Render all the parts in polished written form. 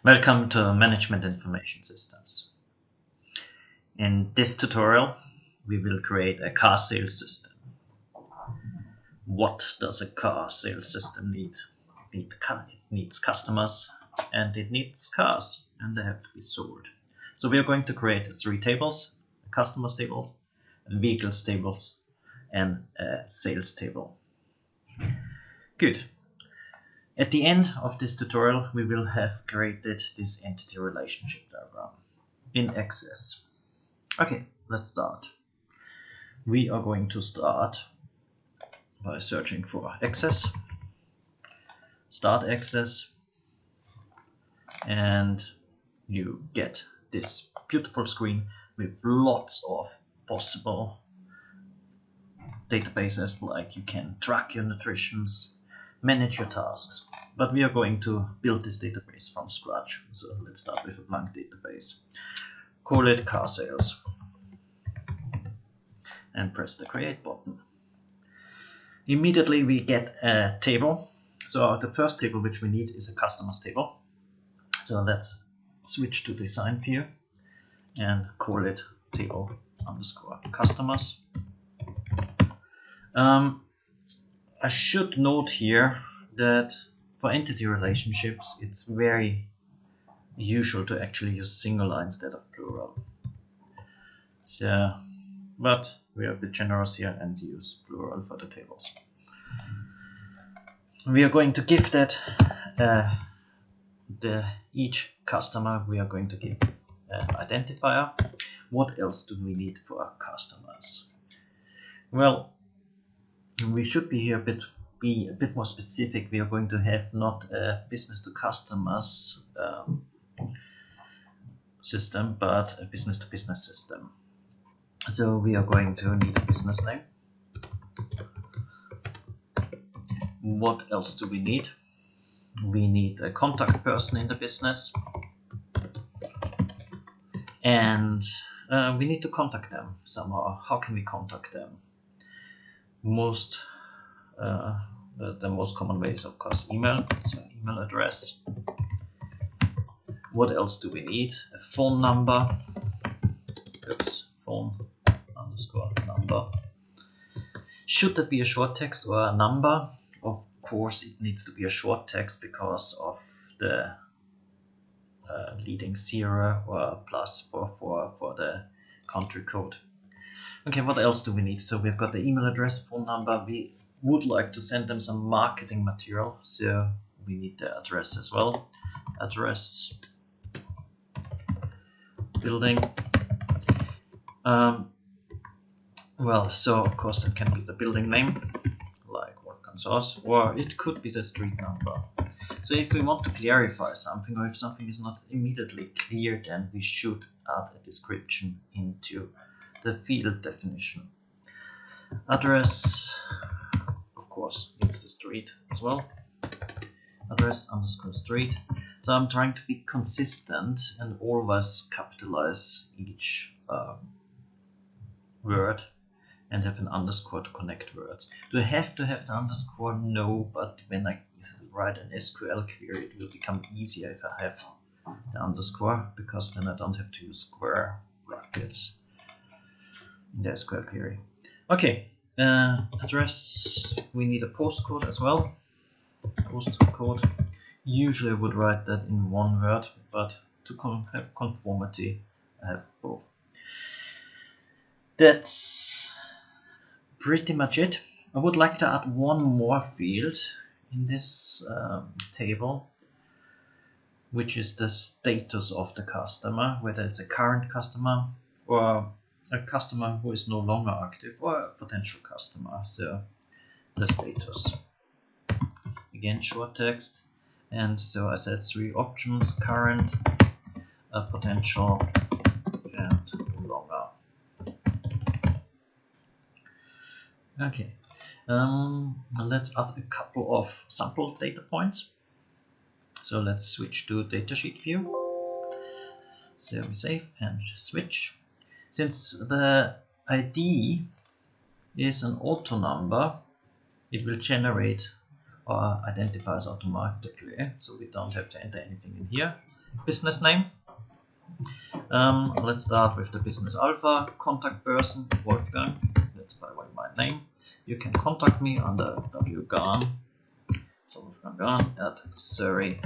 Welcome to Management Information Systems. In this tutorial, we will create a car sales system. What does a car sales system need? It needs customers and it needs cars, and they have to be sold. So we are going to create three tables: a customers table, a vehicles tables, and a sales table. Good. At the end of this tutorial, we will have created this entity relationship diagram in Access. Okay, let's start. We are going to start by searching for Access, start Access, and you get this beautiful screen with lots of possible databases, like you can track your nutritions, manage your tasks. But we are going to build this database from scratch. So let's start with a blank database. Call it car sales and press the create button. Immediately we get a table. So the first table which we need is a customers table. So let's switch to design view and call it table underscore customers. I should note here that for entity relationships, it's very usual to actually use singular instead of plural. So, but we are a bit generous here and use plural for the tables. We are going to give that each customer, we are going to give an identifier. What else do we need for our customers? Well, we should be a bit more specific. We are going to have not a business to customers system, but a business to business system. So we are going to need a business name. What else do we need? We need a contact person in the business, and we need to contact them somehow. How can we contact them? The most common way is, of course, email. So email address. What else do we need? A phone number. Oops, phone underscore number. Should that be a short text or a number? Of course, it needs to be a short text because of the leading 0 or plus for the country code. Okay, what else do we need? So we've got the email address, phone number. We would like to send them some marketing material, so we need the address as well. Address, building. Well, so of course that can be the building name, like Arkansas, or it could be the street number. So if we want to clarify something, or if something is not immediately clear, then we should add a description into the field definition. Address, of course, it's the street as well. Address underscore street. So I'm trying to be consistent and always capitalize each word and have an underscore to connect words. Do I have to have the underscore? No, but when I write an SQL query, it will become easier if I have the underscore, because then I don't have to use square brackets in the SQL query. Okay, address, we need a postcode as well. Postcode, usually I would write that in one word, but to have conformity, I have both. That's pretty much it. I would like to add one more field in this table, which is the status of the customer, whether it's a current customer or a customer who is no longer active, or a potential customer. So the status, again, short text. And so I said three options: current, potential, and longer. Okay, let's add a couple of sample data points. So let's switch to datasheet view. So we save and switch. Since the ID is an auto number, it will generate or identifies automatically, so we don't have to enter anything in here. business name. Let's start with the business alpha. Contact person Wolfgang. That's by the way my name. You can contact me under wgarn. So Wolfgang Garn at surrey.abc.uk.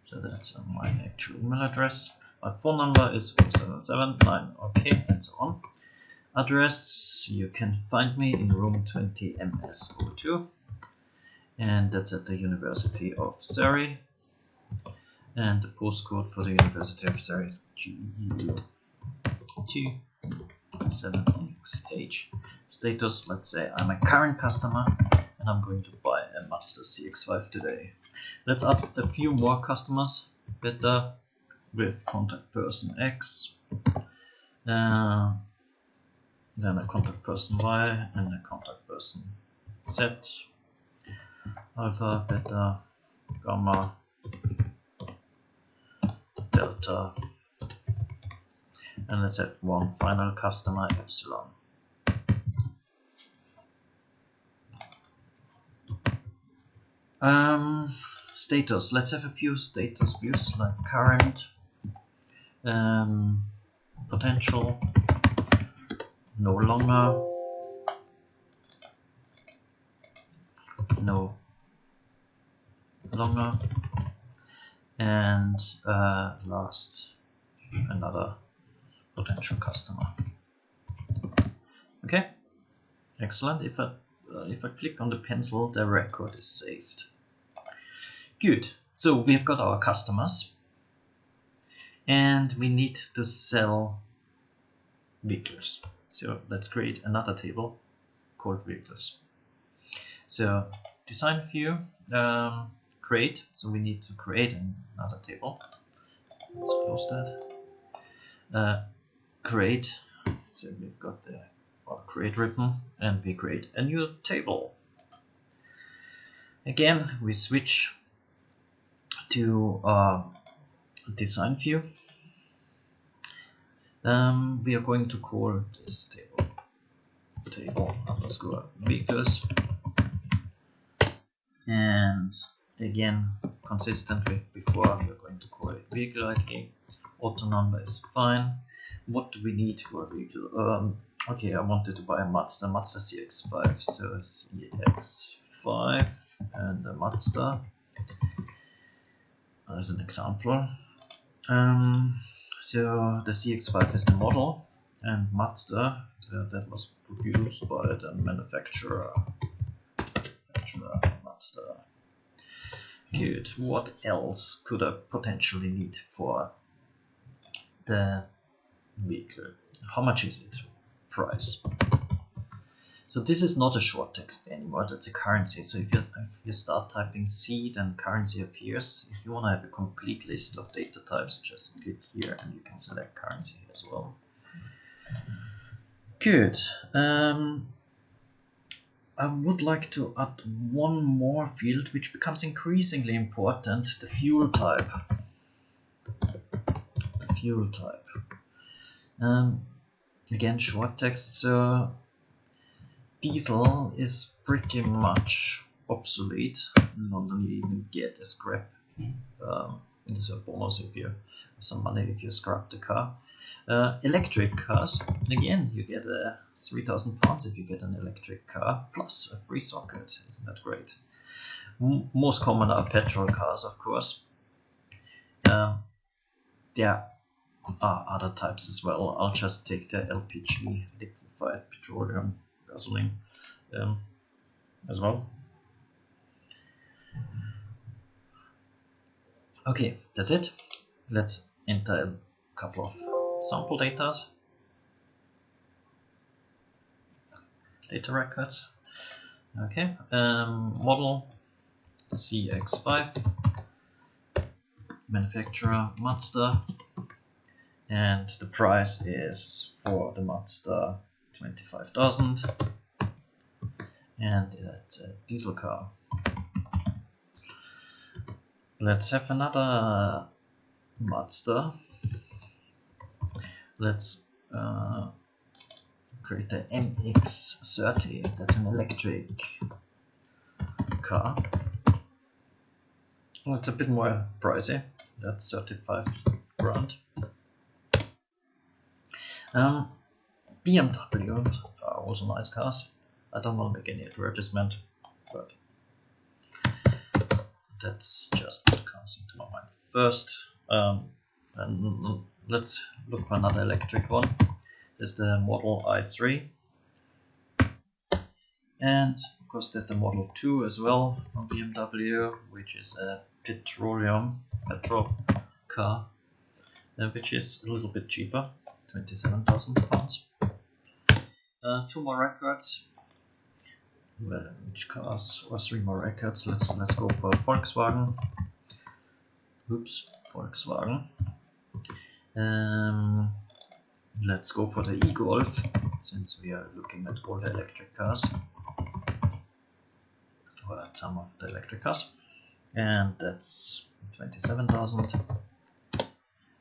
So that's my actual email address. My phone number is 4779, okay, and so on. Address, you can find me in room 20 MS02, and that's at the University of Surrey. And the postcode for the University of Surrey is GU27XH. Status, let's say I'm a current customer and I'm going to buy a Mazda CX-5 today. Let's add a few more customers better with contact person X, then a contact person Y, and a contact person Z, alpha, beta, gamma, delta, and let's have one final customer epsilon. Status, let's have a few status views like current, potential, no longer, no longer, and last, another potential customer. Okay, excellent. If I click on the pencil, the record is saved. Good. So we've got our customers, and we need to sell vehicles. So let's create another table called vehicles. So design view, create. So we need to create another table. Let's close that. Create. So we've got the create ribbon, and we create a new table. Again, we switch to design view. We are going to call this table underscore vehicles, and again, consistent with before, we are going to call it vehicle ID. Auto number is fine. What do we need for a vehicle? Okay, I wanted to buy a Mazda CX-5, so CX-5 and a Mazda as an example. So the CX-5 is the model, and Mazda, so that was produced by the manufacturer Mazda. Good. What else could I potentially need for the vehicle? How much is it? Price. So this is not a short text anymore, that's a currency. So if you start typing C, then currency appears. If you want to have a complete list of data types, just click here and you can select currency as well. Good. I would like to add one more field which becomes increasingly important, the fuel type. The fuel type. Again, short text. So diesel is pretty much obsolete. Not only even get a scrap. There's a bonus if you some money if you scrap the car. Electric cars, again, you get 3,000 pounds if you get an electric car plus a free socket. Isn't that great? Most common are petrol cars, of course. There are other types as well. I'll just take the LPG, liquefied petroleum gasoline, as well. Okay, that's it. Let's enter a couple of sample data records. Okay, model CX-5, manufacturer Mazda, and the price is for the Mazda 25,000, and it's a diesel car. Let's have another Mazda. Let's create the MX-30. That's an electric car. Well, it's a bit more pricey. That's 35 grand. BMW are also nice cars. I don't want to make any advertisement, but that's just what comes into my mind. First, and let's look for another electric one. There's the Model i3, and of course there's the Model 2 as well from BMW, which is a petrol car, which is a little bit cheaper, £27,000. Two more records. Well, which cars? Or three more records. Let's go for Volkswagen. Oops, Volkswagen. Let's go for the e-Golf, since we are looking at all the electric cars, or at some of the electric cars, and that's 27,000.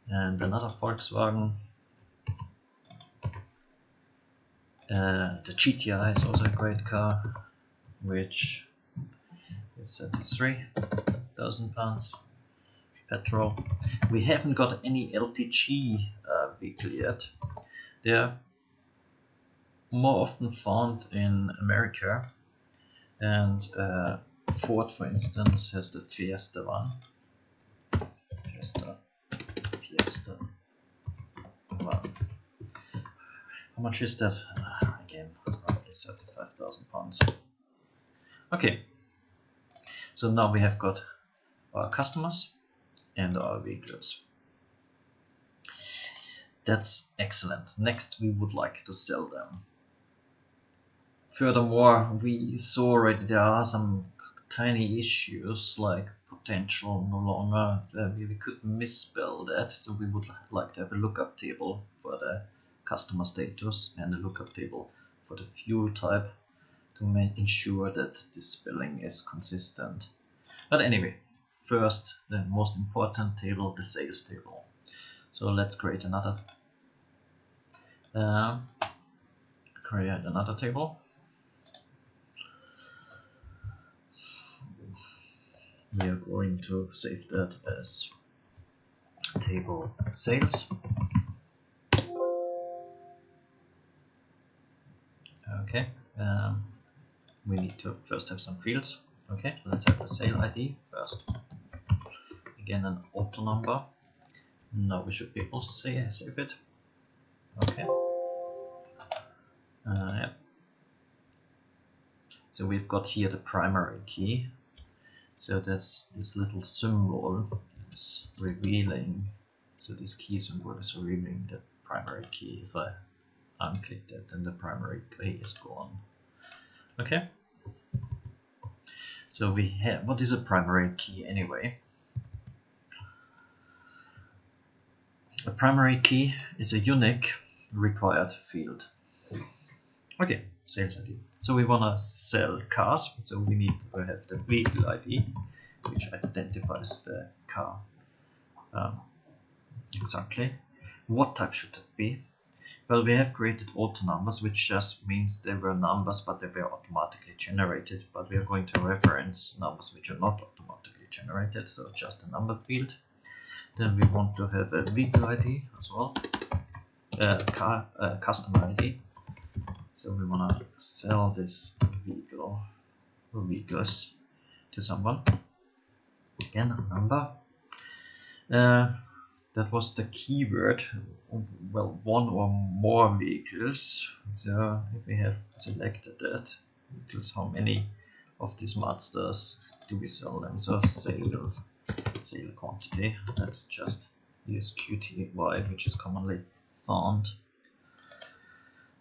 And another Volkswagen. The GTI is also a great car, which is £33,000 petrol. We haven't got any LPG vehicle yet. They're more often found in America, and Ford, for instance, has the Fiesta one. Fiesta one. How much is that? Again, roughly £35,000. Okay, so now we have got our customers and our vehicles. That's excellent. Next, we would like to sell them. Furthermore, we saw already there are some tiny issues like potential no longer. We could misspell that, so we would like to have a lookup table for the customer status and a lookup table for the fuel type to ensure that the spelling is consistent. But anyway, first, the most important table, the sales table. So let's create another table. We are going to save that as table sales. Okay, we need to first have some fields. Okay, let's have the sale ID first. Again, an auto number. Now we should be able to save it. Okay. Yeah. So we've got here the primary key. So this little symbol is revealing. So this key symbol is revealing the primary key. If I unclick that, then the primary key is gone. Okay. So we have, what is a primary key anyway? A primary key is a unique required field. Okay, sales ID. So we want to sell cars, so we need to have the vehicle ID, which identifies the car. Exactly. What type should it be? Well, we have created auto numbers, which just means they were numbers, but they were automatically generated. But we are going to reference numbers which are not automatically generated, so just a number field. Then we want to have a vehicle ID as well, customer ID. So we want to sell this vehicle or vehicles to someone. Again, a number. That was the keyword. Well, one or more vehicles. So if we have selected that, vehicles, how many of these Mazdas do we sell them? So sale quantity. Let's just use QTY, which is commonly found.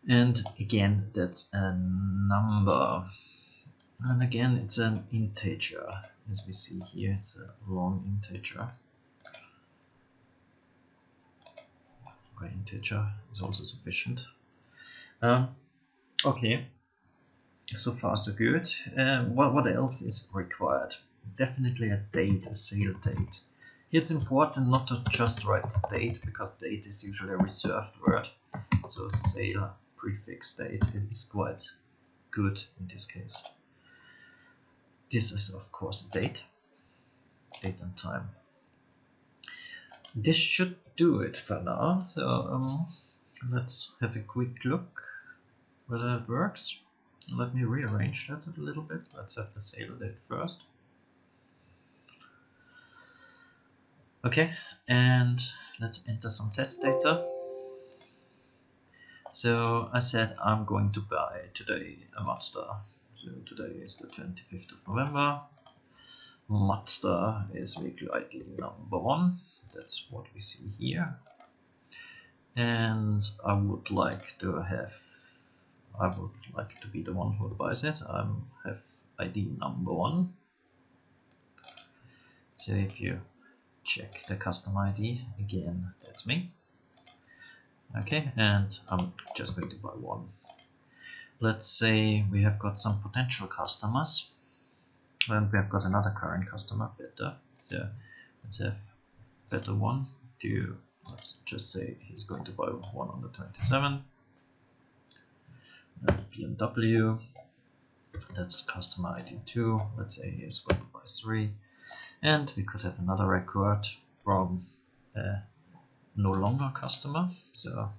And again, that's a number. And again, it's an integer. As we see here, it's a long integer. Okay, integer is also sufficient. Okay, so far so good. What else is required? Definitely a date, a sale date. Here it's important not to just write the date, because date is usually a reserved word. So sale prefix date is quite good in this case. This is of course a date. date and time. This should do it for now. So let's have a quick look whether it works. Let me rearrange that a little bit. Let's have the sale date first. Okay, and let's enter some test data. So I said I'm going to buy today a Mazda. So today is the 25th of November. Mazda is vehicle ID number 1. That's what we see here. And I would like to be the one who buys it. I have ID number 1. So if you check the custom ID, again, that's me. Okay, and I'm just going to buy 1. Let's say we have got some potential customers, and we have got another current customer, better. So let's have better 1 to, let's just say he's going to buy 1 on the 27th. BMW, that's customer ID 2. Let's say he's going to buy 3. And we could have another record from no longer customer, so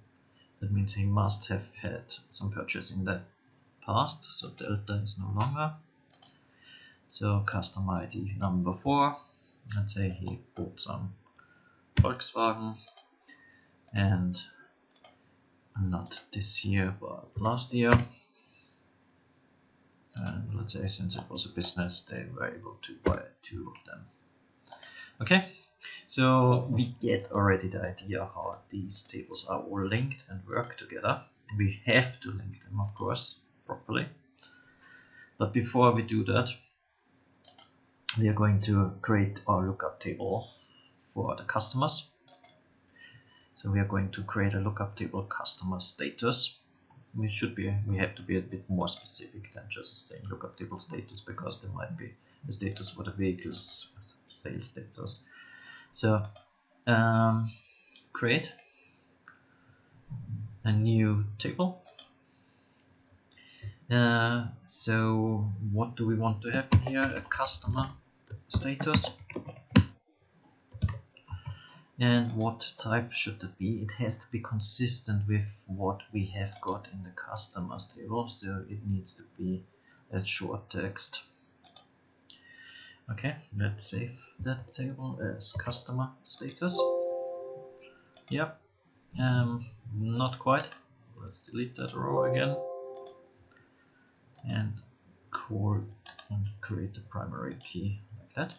that means he must have had some purchase in the past, so delta is no longer. So customer ID number 4, let's say he bought some Volkswagen, and not this year but last year, and let's say since it was a business they were able to buy 2 of them. Okay, so we get already the idea how these tables are all linked and work together. We have to link them, of course, properly. But before we do that, we are going to create our lookup table for the customers. So we are going to create a lookup table customer status. We have to be a bit more specific than just saying lookup table status, because there might be a status for the vehicle's sales status. So create a new table. So what do we want to have here? A customer status. And what type should it be? It has to be consistent with what we have got in the customers table, so it needs to be a short text. Okay, let's save that table as customer status. Yep, not quite. Let's delete that row again and create the primary key like that.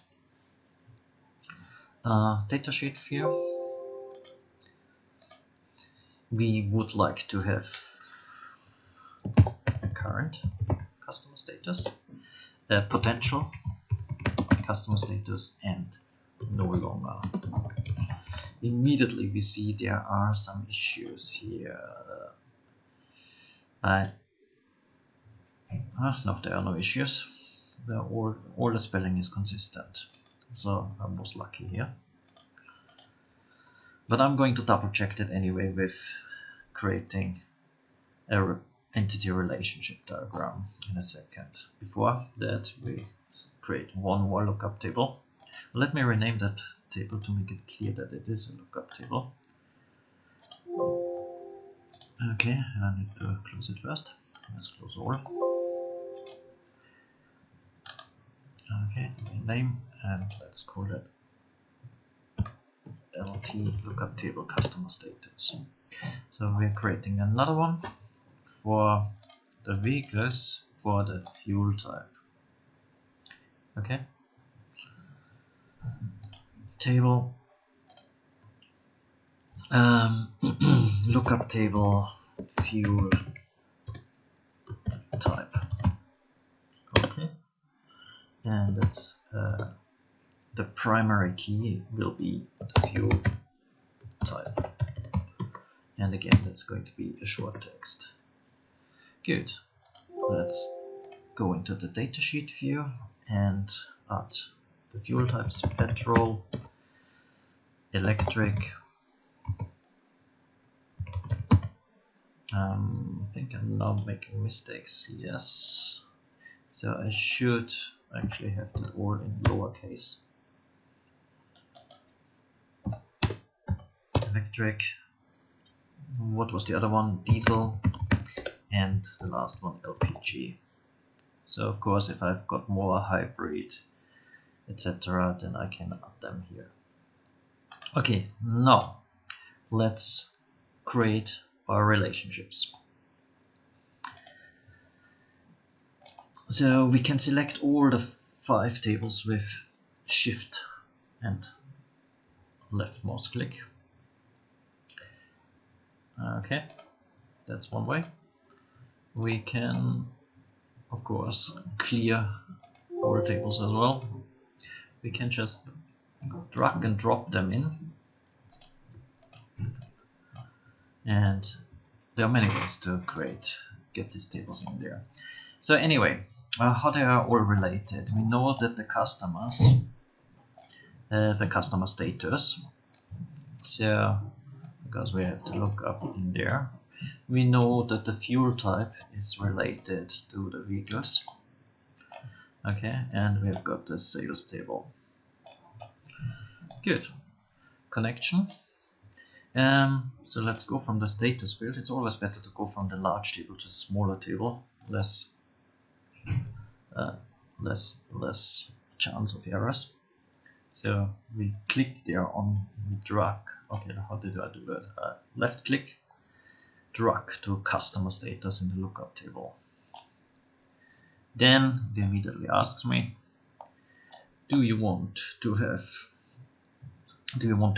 Datasheet view. We would like to have current customer status, potential customer status, and no longer. Immediately we see there are some issues here. No, there are no issues. All the spelling is consistent, so I was lucky here. But I'm going to double check that anyway with creating an entity relationship diagram in a second. Before that, we create one more lookup table. Let me rename that table to make it clear that it is a lookup table. Okay, I need to close it first. Let's close all. Okay, name, and let's call it LT lookup table customer status. So we're creating another one for the vehicles for the fuel type. Okay. Table lookup table fuel type. Okay, and that's the primary key will be the fuel type, and again that's going to be a short text. Good. Let's go into the datasheet view and add the fuel types: petrol, electric. I think I'm now making mistakes. Yes, so I should actually have that all in lowercase. electric. What was the other one? Diesel. And the last one, LPG. So of course, if I've got more hybrid, etc., then I can add them here. Okay, now let's create our relationships. So we can select all the 5 tables with Shift and left mouse click. Okay, that's one way. We can, of course, clear all the tables as well. We can just drag and drop them in. And there are many ways to get these tables in there. So anyway, how they are all related. We know that the customers have a customer status. So because we have the lookup in there, we know that the fuel type is related to the vehicles. Okay, and we have got the sales table. Good. Connection. So let's go from the status field. It's always better to go from the large table to the smaller table. Less chance of errors. So we click there on, we drag. Okay, how did I do that? Left click, drag to customer status in the lookup table. Then it immediately asks me, do you want to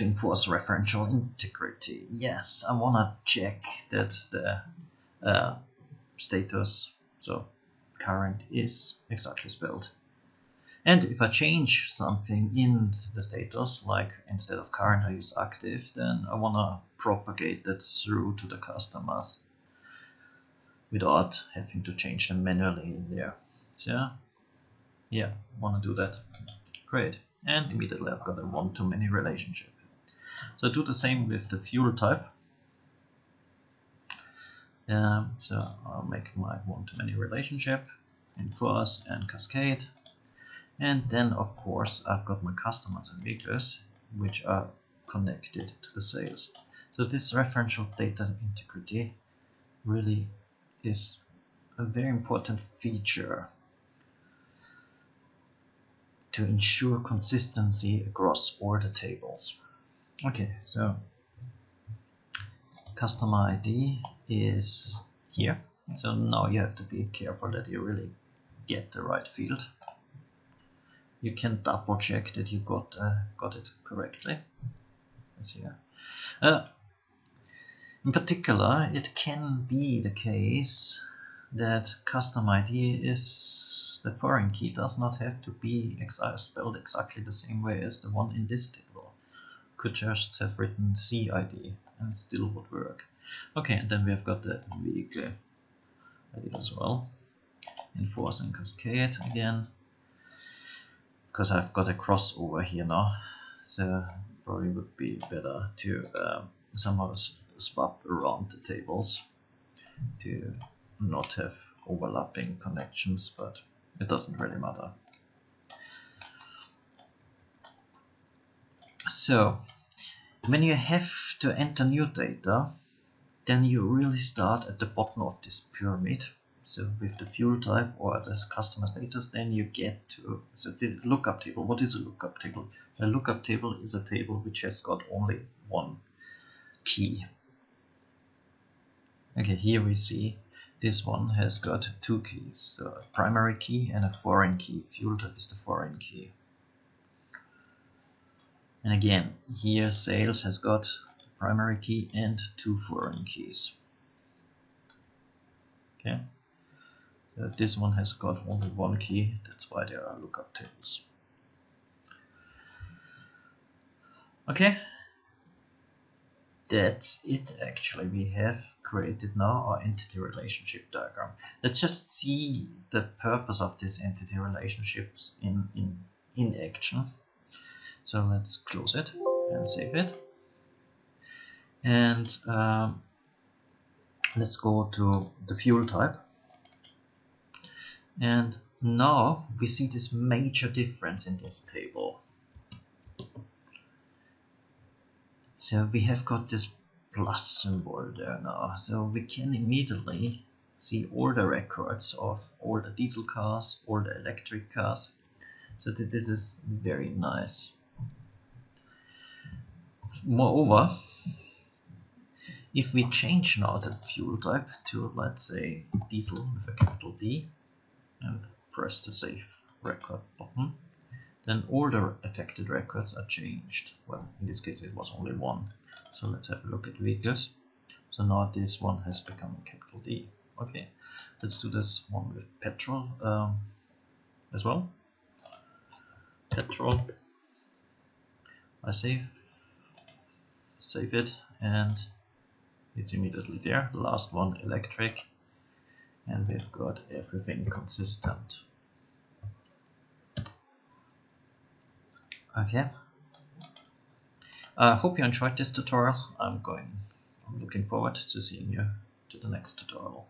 enforce referential integrity? Yes, I want to check that the status, so current, is exactly spelled. And if I change something in the status, like instead of current I use active, then I want to propagate that through to the customers without having to change them manually in there. So yeah, want to do that. Great. And immediately I've got a one-to-many relationship. So I do the same with the fuel type. So I'll make my one-to-many relationship, enforce and cascade. And then of course I've got my customers and vehicles which are connected to the sales. So this referential data integrity really is a very important feature to ensure consistency across all the tables. Okay, so customer ID is here. So now you have to be careful that you really get the right field. You can double check that you got it correctly. Let's see here. In particular, it can be the case that custom ID is the foreign key does not have to be spelled exactly the same way as the one in this table. Could just have written CID and it still would work. Okay, and then we have got the vehicle ID as well. Enforce and cascade again, because I've got a crossover here now, so probably would be better to somehow swap around the tables to not have overlapping connections, but it doesn't really matter. So when you have to enter new data, then you really start at the bottom of this pyramid. So with the fuel type or the customer status, then you get to the lookup table. What is a lookup table? A lookup table is a table which has got only one key. Okay, here we see this one has got two keys, so a primary key and a foreign key. Fuel type is the foreign key. And again, here sales has got a primary key and two foreign keys. Okay, so this one has got only one key, that's why there are lookup tables. Okay, that's it actually. We have created now our entity relationship diagram. Let's just see the purpose of these entity relationships in action. So let's close it and save it. And let's go to the fuel type. And now we see this major difference in this table. So we have got this plus symbol there now, so we can immediately see all the records of all the diesel cars, all the electric cars. So that this is very nice. Moreover, if we change now the fuel type to, let's say, diesel with a capital D, and press the Save Record button, then all the affected records are changed. Well, in this case it was only one. So let's have a look at vehicles. So now this one has become a capital D. Okay, let's do this one with petrol as well. Petrol. I save it, and it's immediately there. The last one, electric, and we've got everything consistent. Okay. I hope you enjoyed this tutorial. I'm looking forward to seeing you to the next tutorial.